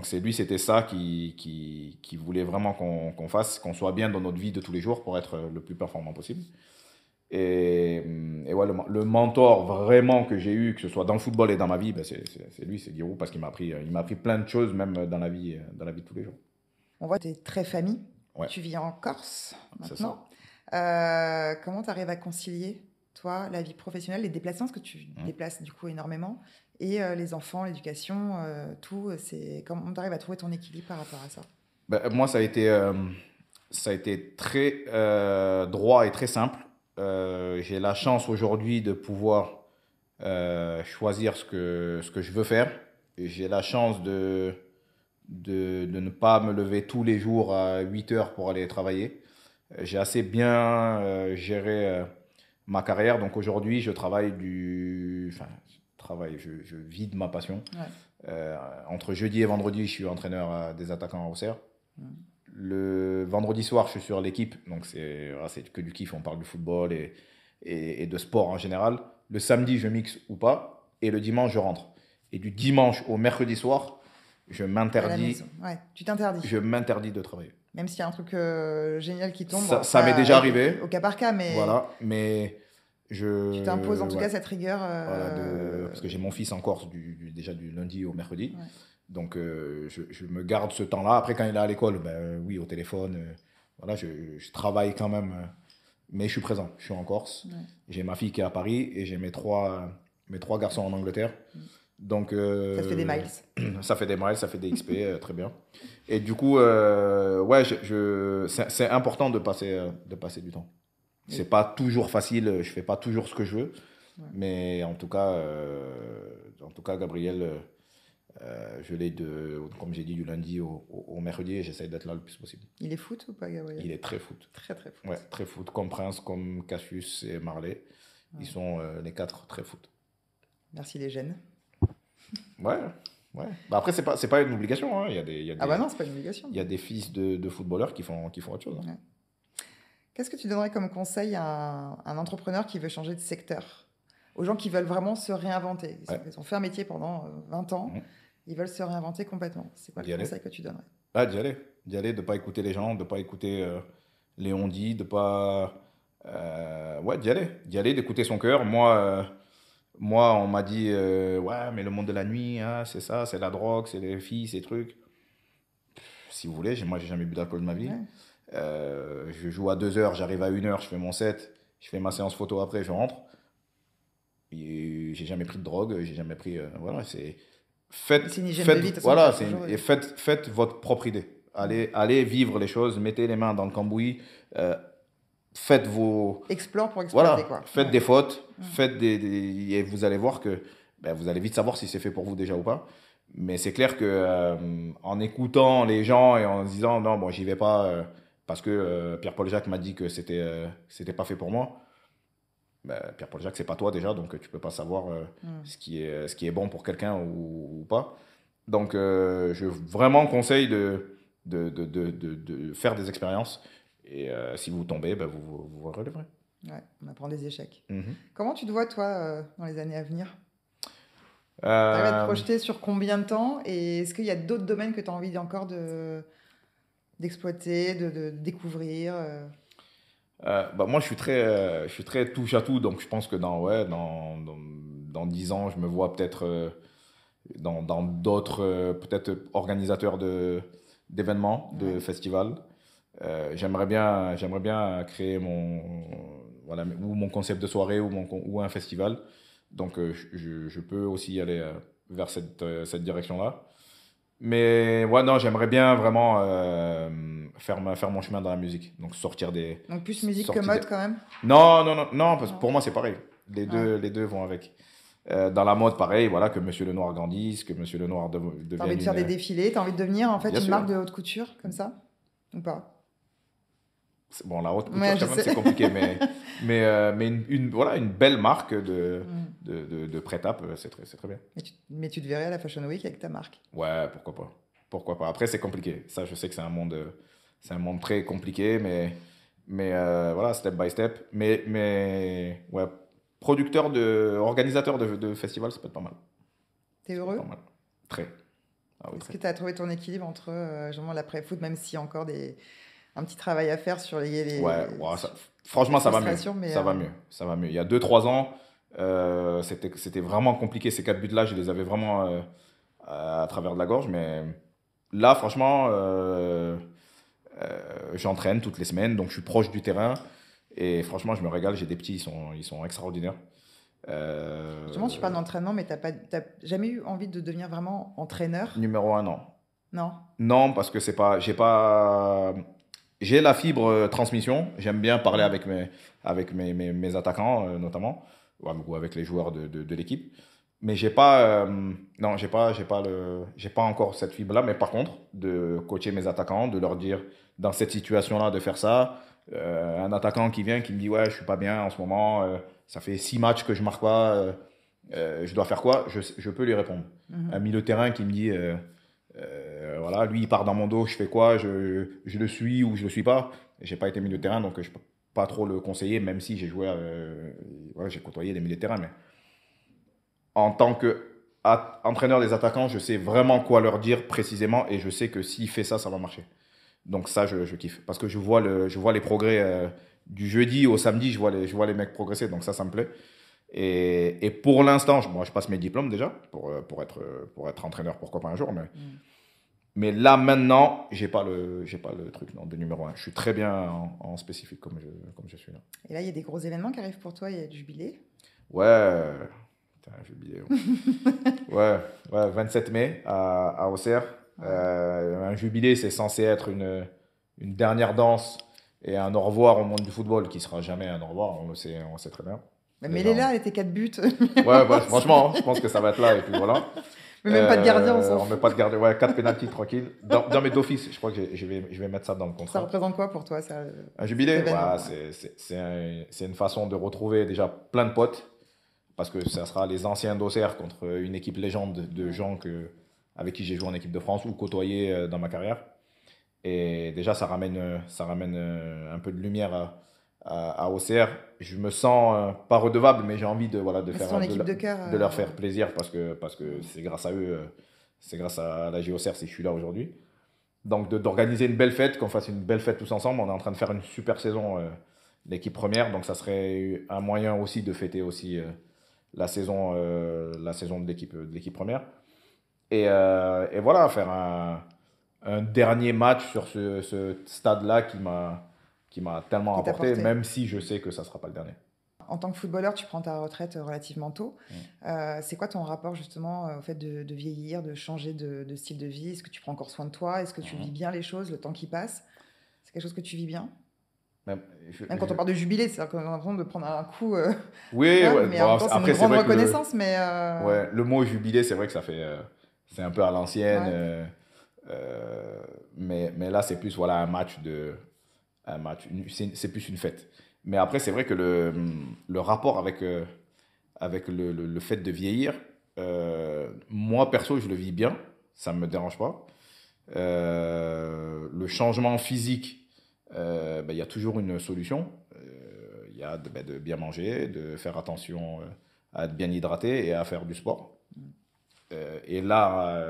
c'était ça qui voulait vraiment qu'on fasse, qu'on soit bien dans notre vie de tous les jours pour être le plus performant possible. Et ouais, le mentor vraiment que j'ai eu, que ce soit dans le football et dans ma vie, ben c'est lui, c'est Giroud, parce qu'il m'a appris plein de choses, même dans la vie de tous les jours. On voit que tu es très famille. Tu vis en Corse maintenant. Comment tu arrives à concilier, toi, la vie professionnelle, les déplacements, parce que tu déplaces du coup énormément, et les enfants, l'éducation, tout, comment tu arrives à trouver ton équilibre par rapport à ça? Moi, ça a été très droit et très simple. J'ai la chance aujourd'hui de pouvoir choisir ce que je veux faire. J'ai la chance de ne pas me lever tous les jours à 8 heures pour aller travailler. J'ai assez bien géré ma carrière. Donc aujourd'hui, je vis de ma passion. Entre jeudi et vendredi, je suis entraîneur des attaquants à Auxerre. Le vendredi soir, je suis sur l'équipe. Donc c'est que du kiff. On parle du football et de sport en général. Le samedi, je mixe ou pas. Et le dimanche, je rentre. Et du dimanche au mercredi soir, je m'interdis. Tu t'interdis. Je m'interdis de travailler. Même s'il y a un truc génial qui tombe. Ça m'est déjà arrivé. Au cas par cas, mais. Voilà, mais tu t'imposes en tout cas cette rigueur. Parce que j'ai mon fils en Corse déjà du lundi au mercredi. Donc je me garde ce temps-là. Après, quand il est à l'école, oui, au téléphone. Je travaille quand même. Mais je suis présent. Je suis en Corse. J'ai ma fille qui est à Paris et j'ai mes trois garçons en Angleterre. Donc, ça fait des miles. Ça fait des miles, ça fait des XP, très bien. Et du coup, c'est important de passer du temps. C'est pas toujours facile, je fais pas toujours ce que je veux, mais en tout cas, Gabriel, je l'ai comme j'ai dit, du lundi au mercredi, et j'essaie d'être là le plus possible. Il est foot ou pas, Gabriel? Il est très foot. Très foot. Ouais, très foot, comme Prince, comme Cassius et Marley. Ils sont les 4 très foot. Merci les gènes. Ouais. Après, c'est pas une obligation. Hein. Non, c'est pas une obligation. Il y a des fils de footballeurs qui font autre chose. Hein. Qu'est-ce que tu donnerais comme conseil à un entrepreneur qui veut changer de secteur? Aux gens qui veulent vraiment se réinventer. Ils ont fait un métier pendant 20 ans. Ils veulent se réinventer complètement. C'est quoi le conseil que tu donnerais? D'y aller. D'y aller, de ne pas écouter les gens, de ne pas écouter les on-dit, de ne pas... d'y aller. D'y aller, d'écouter son cœur. Moi, on m'a dit, mais le monde de la nuit, hein, c'est ça, c'est la drogue, c'est les filles, ces trucs. si vous voulez. Moi, j'ai jamais bu d'alcool de ma vie. Ouais. Je joue à 2 heures, j'arrive à 1 heure, je fais mon set, je fais ma séance photo après, je rentre. Et j'ai jamais pris de drogue, j'ai jamais pris. Voilà, c'est. C'est une hygiène de vie, de toute façon, voilà, toujours, faites votre propre idée. Allez vivre les choses, mettez les mains dans le cambouis, faites vos. Explore pour exploiter, Voilà, quoi. faites des fautes, faites et vous allez voir que vous allez vite savoir si c'est fait pour vous déjà ou pas. Mais c'est clair que en écoutant les gens et en se disant non, bon, j'y vais pas parce que Pierre-Paul Jacques m'a dit que c'était pas fait pour moi. Pierre-Paul Jacques, c'est pas toi déjà, donc tu peux pas savoir ce qui est bon pour quelqu'un ou pas. Donc, je vraiment conseille de faire des expériences. Et si vous tombez, vous relèverez. Ouais, on apprend des échecs. Mhm. Comment tu te vois, toi, dans les années à venir? Tu arrives à te projeter sur combien de temps? Et est-ce qu'il y a d'autres domaines que tu as envie encore d'exploiter, de découvrir? Moi, je suis très touche à tout. Donc, je pense que dans 10 ans, je me vois peut-être dans d'autres, peut-être organisateurs d'événements, de festivals. J'aimerais bien créer ou mon concept de soirée ou un festival. Donc, je peux aussi aller vers cette direction-là. Mais ouais, non, j'aimerais bien vraiment faire mon chemin dans la musique. Donc, Donc, plus musique que mode, quand même? Non, parce que pour moi, c'est pareil. Les deux vont avec. Dans la mode, pareil, voilà, que Monsieur Lenoir grandisse, que Monsieur Lenoir devienne. T'as envie de faire des défilés? T'as envie de devenir, en fait, Bien une sûr. marque de haute couture, comme ça? Ou pas? Bon, la haute couture, Ouais, quand même, c'est compliqué, mais voilà, une belle marque de prêt-à-peu, c'est très bien. Mais tu te verrais à la Fashion Week avec ta marque? Ouais, pourquoi pas. Pourquoi pas. Après, c'est compliqué. Ça, je sais que c'est un monde très compliqué, mais voilà, step by step. Mais ouais, organisateur de festival, ça peut être pas mal. T'es heureux? Pas mal. Très. Ah oui, Est-ce très. que tu as trouvé ton équilibre entre justement l'après-foot, même s'il y a encore un petit travail à faire sur Ouais, franchement, ça va mieux. frustrations, mais, Ça va mieux. Ça va mieux. Il y a 2-3 ans, c'était vraiment compliqué. Ces 4 buts-là, je les avais vraiment à travers de la gorge. Mais là, franchement, j'entraîne toutes les semaines, donc je suis proche du terrain. Et franchement, je me régale. J'ai des petits, ils sont extraordinaires. Justement, tu parles d'entraînement, mais t'as jamais eu envie de devenir vraiment entraîneur? Numéro 1, non. Non? Non, parce que j'ai la fibre transmission. J'aime bien parler avec mes attaquants, notamment, ou avec les joueurs de l'équipe. Mais non, j'ai pas encore cette fibre-là. Mais par contre, de coacher mes attaquants, de leur dire dans cette situation-là de faire ça. Un attaquant qui vient, qui me dit ouais, je suis pas bien en ce moment. Ça fait 6 matchs que je marque pas. Je dois faire quoi? Je peux lui répondre. Un milieu de terrain qui me dit voilà, lui il part dans mon dos, je fais quoi? Je le suis ou je le suis pas. J'ai pas été milieu de terrain, donc je peux pas trop le conseiller, même si j'ai joué, j'ai côtoyé des milieux de terrain, mais en tant qu'entraîneur des attaquants, je sais vraiment quoi leur dire précisément et je sais que s'il fait ça, ça va marcher. Donc ça, je kiffe parce que je vois les progrès du jeudi au samedi, je vois les mecs progresser, donc ça me plaît. Et pour l'instant, je passe mes diplômes déjà pour être entraîneur, pourquoi pas un jour, mais là maintenant, j'ai pas le truc de numéro 1. Je suis très bien en spécifique comme je suis là. Et là, il y a des gros événements qui arrivent pour toi, il y a le jubilé. Ouais, putain, jubilé. Ouais, 27 mai à Auxerre. Ouais. Un jubilé, c'est censé être une dernière danse et un au revoir au monde du football qui sera jamais un au revoir, on le sait très bien. Mais elle est là, elle était 4 buts. Ouais, franchement, je pense que ça va être là et puis voilà. Mais même pas de gardien, on s'en fout. On met pas de gardien, ouais, 4 pénaltys tranquille. Dans mes d'office, je crois que je vais mettre ça dans le contrat. Ça représente quoi pour toi, ça? Un jubilé, c'est une façon de retrouver déjà plein de potes, parce que ça sera les anciens d'Auxerre contre une équipe légende de gens avec qui j'ai joué en équipe de France ou côtoyé dans ma carrière. Et déjà, ça ramène un peu de lumière à Auxerre. Je me sens pas redevable, mais j'ai envie de leur faire plaisir parce que c'est grâce à eux, c'est grâce à la JOCR si je suis là aujourd'hui. Donc d'organiser une belle fête, qu'on fasse une belle fête tous ensemble. On est en train de faire une super saison, l'équipe première, donc ça serait un moyen aussi de fêter aussi la saison de l'équipe première. Et voilà, faire un dernier match sur ce stade-là qui m'a tellement apporté, même si je sais que ça ne sera pas le dernier. En tant que footballeur, tu prends ta retraite relativement tôt. C'est quoi ton rapport justement au fait de vieillir, de changer de style de vie? Est-ce que tu prends encore soin de toi? Est-ce que tu vis bien les choses, le temps qui passe? C'est quelque chose que tu vis bien? Même quand on parle de jubilé, c'est qu'on a l'impression de prendre un coup. Oui, là, ouais, mais en même temps, c'est une grande reconnaissance. Ouais, le mot jubilé, c'est vrai que ça fait. C'est un peu à l'ancienne. Mais là, c'est plus voilà, un match. C'est plus une fête. Mais après, c'est vrai que le rapport avec le fait de vieillir, moi, perso, je le vis bien. Ça ne me dérange pas. Le changement physique, il y a toujours une solution. Il y a de bien manger, de faire attention à être bien hydraté et à faire du sport. Et là,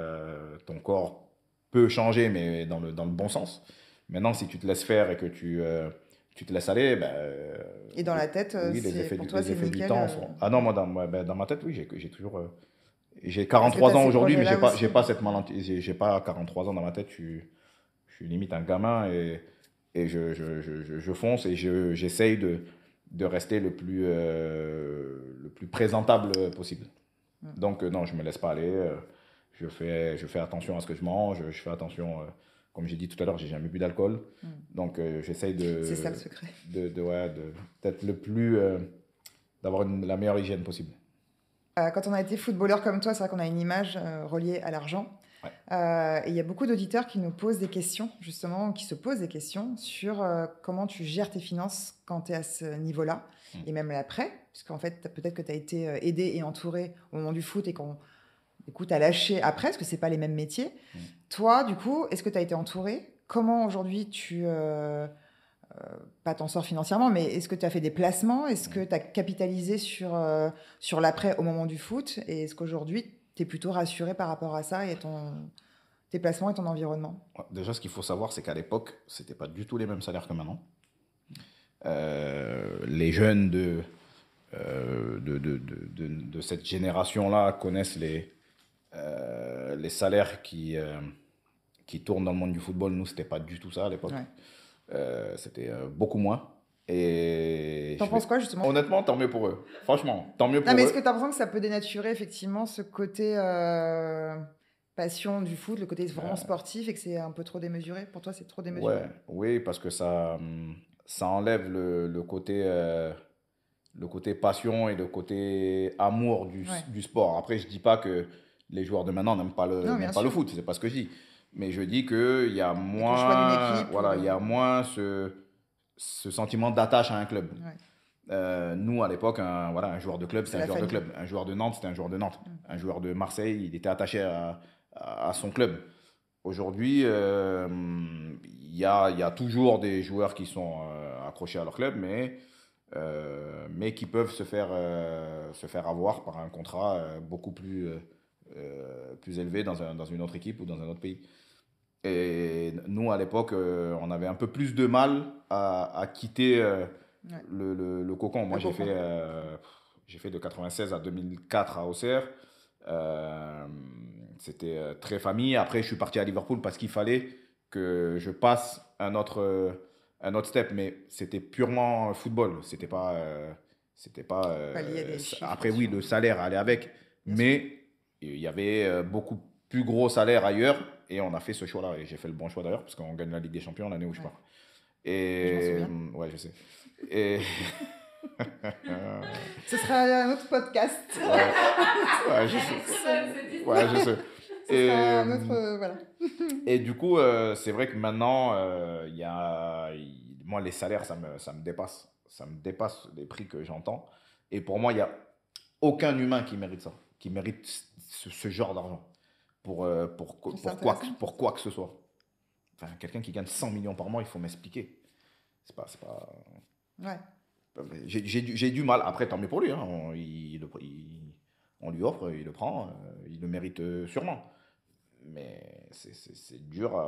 ton corps peut changer, mais dans le bon sens. Maintenant, si tu te laisses faire et que tu te laisses aller, et dans la tête, oui, les effets, pour toi, les c'est effets du nickel. temps sont... Ah non, moi, dans ma tête, oui, j'ai toujours... j'ai 43 ans aujourd'hui, mais j'ai pas cette malentendu. J'ai pas 43 ans dans ma tête. Je suis limite un gamin et je fonce et j'essaye de rester le plus présentable possible. Donc, non, je me laisse pas aller. Je fais attention à ce que je mange. Je fais attention, comme j'ai dit tout à l'heure, j'ai jamais bu d'alcool. Donc, j'essaye de. C'est ça le secret. D'être le plus. D'avoir la meilleure hygiène possible. Quand on a été footballeur comme toi, c'est vrai qu'on a une image reliée à l'argent. Ouais. Et il y a beaucoup d'auditeurs qui nous posent des questions, justement, qui se posent des questions sur comment tu gères tes finances quand tu es à ce niveau-là, et même après, puisqu'en fait, peut-être que tu as été aidé et entouré au moment du foot et qu'on tu as lâché après, parce que ce n'est pas les mêmes métiers. Toi, du coup, est-ce que tu as été entouré? Comment aujourd'hui tu... pas t'en sors financièrement, mais est-ce que tu as fait des placements? Est-ce que tu as capitalisé sur l'après au moment du foot? Et est-ce qu'aujourd'hui, tu es plutôt rassuré par rapport à ça et tes placements et ton environnement? Déjà, ce qu'il faut savoir, c'est qu'à l'époque, ce n'était pas du tout les mêmes salaires que maintenant. Les jeunes de cette génération-là connaissent les salaires qui tournent dans le monde du football. Nous, ce n'était pas du tout ça à l'époque. Ouais. C'était beaucoup moins. Et t'en penses quoi, justement? Honnêtement, tant mieux pour eux. Franchement, tant mieux pour eux. Mais est-ce que tu as l'impression que ça peut dénaturer effectivement ce côté passion du foot, le côté vraiment sportif, et que c'est un peu trop démesuré? Pour toi, c'est trop démesuré? Ouais, oui, parce que ça enlève le côté passion et le côté amour du sport. Après, je dis pas que les joueurs de maintenant n'aiment pas le foot, c'est pas ce que je dis. Mais je dis qu'il y a moins, il y a moins ce sentiment d'attache à un club. Ouais. Nous, à l'époque, un joueur de club, c'était un joueur de club. Un joueur de Nantes, c'était un joueur de Nantes. Un joueur de Marseille, il était attaché à son club. Aujourd'hui, il y a toujours des joueurs qui sont accrochés à leur club, mais qui peuvent se faire avoir par un contrat beaucoup plus élevé dans une autre équipe ou dans un autre pays. Et nous, à l'époque, on avait un peu plus de mal à quitter le cocon. Moi, j'ai fait de 96 à 2004 à Auxerre. C'était très famille. Après, je suis parti à Liverpool parce qu'il fallait que je passe un autre step. Mais c'était purement football. C'était pas lié à des chiffres, après, oui, le salaire allait avec. Mais il y avait beaucoup plus gros salaire ailleurs. Et on a fait ce choix-là. Et j'ai fait le bon choix d'ailleurs parce qu'on gagne la Ligue des Champions l'année où je pars. Et ouais, je sais. Et ce sera un autre podcast. Ouais, je sais. Ouais, je sais. Ce sera un autre, voilà. Et du coup, c'est vrai que maintenant, moi, les salaires, ça me dépasse. Ça me dépasse les prix que j'entends. Et pour moi, il n'y a aucun humain qui mérite ça, qui mérite ce genre d'argent pour quoi que ce soit. Enfin, quelqu'un qui gagne 100 millions par mois, il faut m'expliquer. C'est pas... Ouais. J'ai du mal. Après, tant mieux pour lui. Hein. On lui offre, il le prend. Il le mérite sûrement. Mais c'est dur.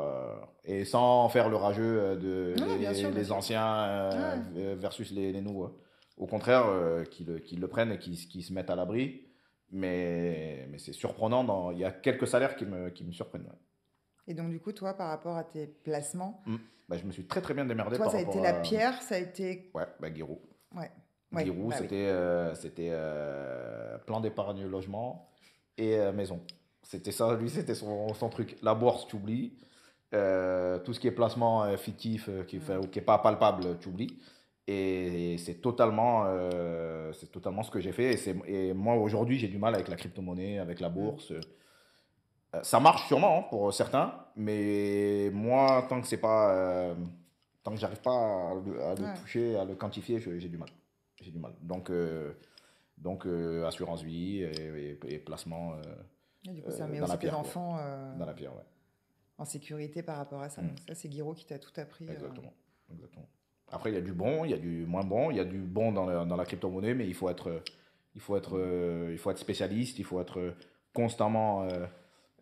Et sans faire le rageux des anciens versus les nouveaux. Au contraire, qu'ils le prennent et qu'ils se mettent à l'abri. Mais c'est surprenant. Il y a quelques salaires qui me surprennent. Ouais. Et donc, du coup, toi, par rapport à tes placements, je me suis très très bien démerdé toi, par ça a rapport été la pierre, ça a été... Ouais, Giroud. Ouais. Giroud, c'était plan d'épargne logement et maison. C'était ça, lui, c'était son truc. La bourse, tu oublies. Tout ce qui est placement fictif, qui est pas palpable, tu oublies. Et c'est totalement ce que j'ai fait. Et moi, aujourd'hui, j'ai du mal avec la crypto-monnaie, avec la bourse. Ça marche sûrement, hein, pour certains, mais moi, tant que j'arrive pas à le toucher, à le quantifier, j'ai du mal. J'ai du mal. Donc assurance vie et placement Et du coup, ça met dans la aussi tes pierre, quoi. enfants Dans la pierre, ouais. en sécurité par rapport à ça. Donc ça, c'est Guiraud qui t'a tout appris. Exactement. Exactement. Après, il y a du bon, il y a du moins bon, il y a du bon dans la crypto-monnaie, mais il faut être spécialiste, il faut être constamment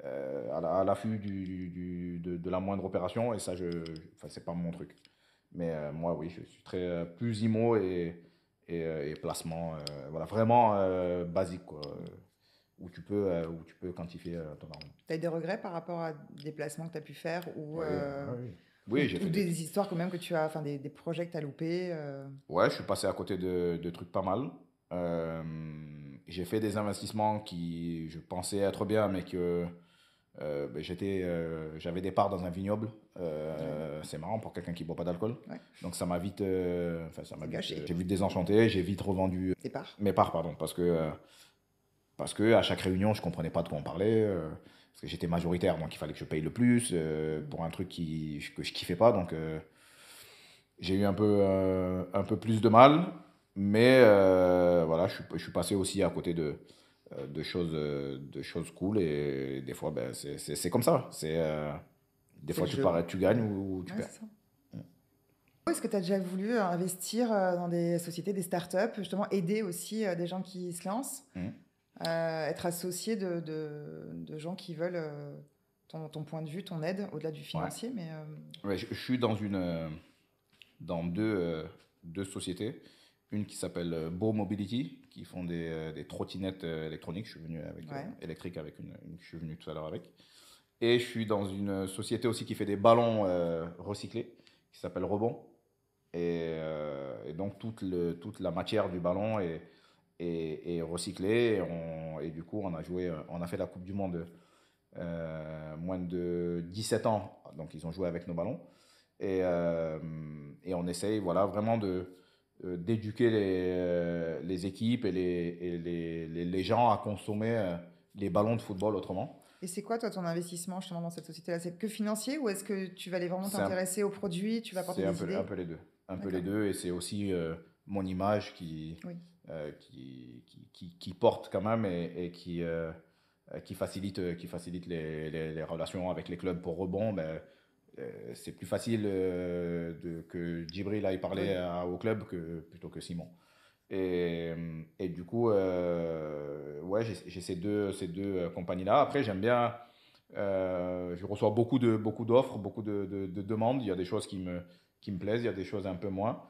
à l'affût de la moindre opération, et ça, enfin, c'est pas mon truc. Mais moi, oui, je suis très plus IMO et placement, voilà, vraiment basique, quoi, où tu peux quantifier ton argent. Tu as des regrets par rapport à des placements que tu as pu faire ou, Oui, j'ai fait des histoires quand même que tu as, enfin des projets que tu as loupés Ouais, je suis passé à côté de trucs pas mal. J'ai fait des investissements qui je pensais être bien, mais que j'avais des parts dans un vignoble. C'est marrant pour quelqu'un qui boit pas d'alcool. Ouais. Donc ça m'a vite, Gâché. j'ai vite désenchanté. J'ai vite revendu Tes parts. mes parts, pardon, parce que à chaque réunion, je comprenais pas de quoi on parlait. Parce que j'étais majoritaire, donc il fallait que je paye le plus pour un truc que je kiffais pas. Donc j'ai eu un peu plus de mal, mais voilà, je suis passé aussi à côté de choses cool, et des fois, ben, c'est comme ça. Des fois, tu gagnes ou tu perds. C'est ça. Est-ce que tu as déjà voulu investir dans des sociétés, des startups, justement aider aussi des gens qui se lancent, être associé de gens qui veulent ton point de vue, ton aide, au-delà du financier, mais... Ouais, je suis dans deux sociétés. Une qui s'appelle Beau Mobility, qui font des trottinettes électroniques. Je suis venu électrique avec je suis venu tout à l'heure avec. Et je suis dans une société aussi qui fait des ballons recyclés, qui s'appelle Rebond. Et donc toute la matière du ballon est recyclée. Et du coup, on a fait la Coupe du Monde moins de 17 ans. Donc ils ont joué avec nos ballons. Et on essaye, voilà, vraiment d'éduquer les équipes et les gens à consommer les ballons de football autrement. Et c'est quoi, toi, ton investissement justement dans cette société-là? C'est que financier ou est-ce que tu vas aller vraiment t'intéresser aux produits, tu vas apporter des idées? C'est un peu les deux. Un peu les deux, et c'est aussi mon image qui porte quand même, et qui facilite les relations avec les clubs. Pour Rebond, ben, c'est plus facile que Djibril aille parler au club plutôt que Simon. Et du coup, ouais, j'ai ces deux compagnies-là. Après, j'aime bien, je reçois beaucoup d'offres, beaucoup de demandes. Il y a des choses qui me plaisent, il y a des choses un peu moins.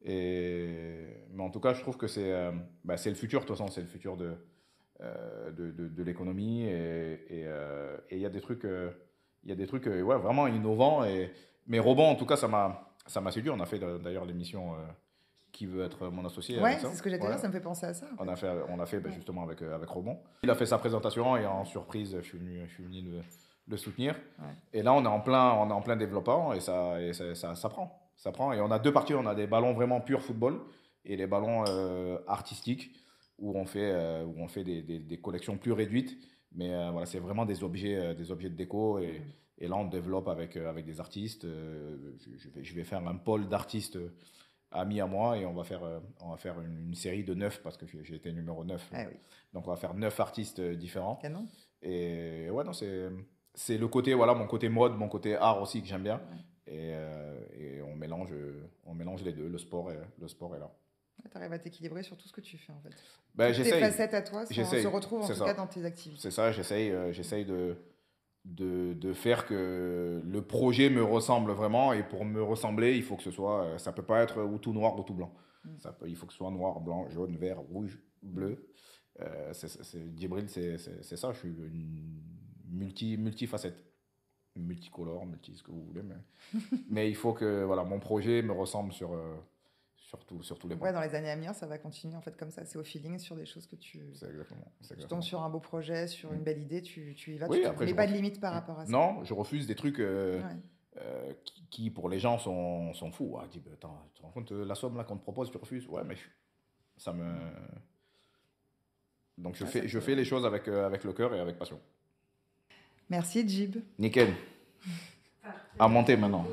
Mais en tout cas, je trouve que c'est le futur. De toute façon, c'est le futur de l'économie. Et il y a des trucs, ouais, vraiment innovants. Mais Robon, en tout cas, ça m'a séduit. On a fait d'ailleurs l'émission Qui veut être mon associé. Ouais, c'est ce que j'allais dire, ça me fait penser à ça. On a fait justement avec Robon. Il a fait sa présentation, et en surprise, je suis venu le soutenir. Ouais. Et là, on est en plein développement, et ça prend. Ça prend. Et on a deux parties. On a des ballons vraiment pur football et les ballons artistiques où on fait des collections plus réduites. Mais voilà, c'est vraiment des objets de déco. Et là, on développe avec des artistes. Je vais faire un pôle d'artistes amis à moi, et on va faire une série de 9, parce que j'ai été numéro 9. Ah, oui. Donc on va faire 9 artistes différents. Canon. Et ouais, non, c'est le côté, voilà, mon côté mode, mon côté art aussi que j'aime bien. Ouais. Et on mélange les deux, le sport est là. Tu arrives à t'équilibrer sur tout ce que tu fais en fait. Ben, toutes tes facettes à toi se retrouvent en tout cas dans tes activités. C'est ça, j'essaye de faire que le projet me ressemble vraiment, et pour me ressembler, il faut que ça peut pas être ou tout noir ou tout blanc. Il faut que ce soit noir, blanc, jaune, vert, rouge, bleu. Djibril, c'est ça, je suis une multifacette. multicolore, ce que vous voulez. Mais il faut que voilà, mon projet me ressemble sur tous les points. Ouais, dans les années à venir, ça va continuer en fait comme ça. C'est au feeling sur des choses que tu... C'est exactement. Tu tombes sur un beau projet, sur une belle idée, tu y vas. Oui, tu ne mets pas de limite par rapport à ça. Non, je refuse des trucs qui, pour les gens, sont fous. Ah, dis, attends, tu te rends compte la somme là qu'on te propose, tu refuses. Ouais, mais ça me... Donc je fais les choses avec le cœur et avec passion. Merci, Djib. Nickel. À monter maintenant.